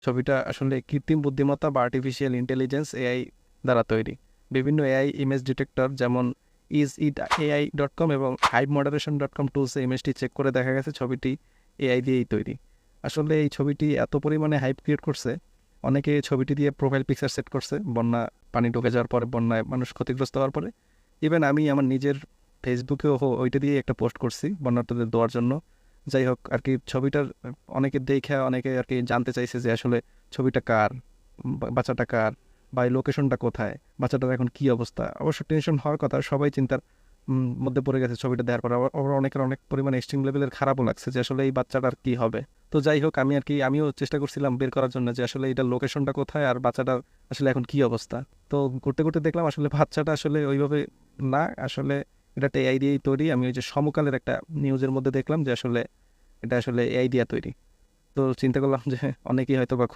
ছবিটা আসলে কৃত্রিম বুদ্ধিমত্তা বা আর্টিফিশিয়াল ইন্টেলিজেন্স এআই দ্বারা তৈরি। বিভিন্ন এআই ইমেজ ডিটেক্টর যেমন is.it.ai.com এবং hivemoderation.com টুলসে ইমেজটি চেক করে দেখা গেছে ছবিটি এআই দিয়েই তৈরি। আসলে এই ছবিটি এত পরিমাণে হাইপ ক্রিয়েট করছে, অনেকে ছবিটি দিয়ে প্রোফাইল পিকচার সেট করছে বন্যা পানি ঢুকে যাওয়ার পরে, বন্যায় মানুষ ক্ষতিগ্রস্ত হওয়ার পরে। ইভেন আমি আমার নিজের ফেসবুকেও ওইটা দিয়ে একটা পোস্ট করছি বন্যার্থদের দেওয়ার জন্য। যাই হোক আর কি, ছবিটার অনেকে দেখে অনেকে আর কি জানতে চাইছে যে আসলে ছবিটা কার, বাচ্চাটা কার, বা এই লোকেশনটা কোথায়, বাচ্চাটার এখন কি অবস্থা। অবশ্য টেনশন হওয়ার কথা, সবাই চিন্তার মধ্যে পড়ে গেছে ছবিটা দেওয়ার পর। আবার অনেকের অনেক পরিমাণে এক্সট্রিম লেভেলের খারাপও লাগছে যে আসলে এই বাচ্চাটার কি হবে। তো যাই হোক, আমি আর কি আমিও চেষ্টা করছিলাম বের করার জন্য যে আসলে এটার লোকেশনটা কোথায় আর বাচ্চাটার আসলে এখন কি অবস্থা। তো ঘুরতে ঘুরতে দেখলাম আসলে বাচ্চাটা আসলে ওইভাবে না, আসলে এটা একটা এআই দিয়েই তৈরি। আমি ওই যে সমকালের একটা নিউজের মধ্যে দেখলাম যে আসলে এটা আসলে এআই দিয়া তৈরি। তো চিন্তা করলাম যে অনেকেই হয়তো বা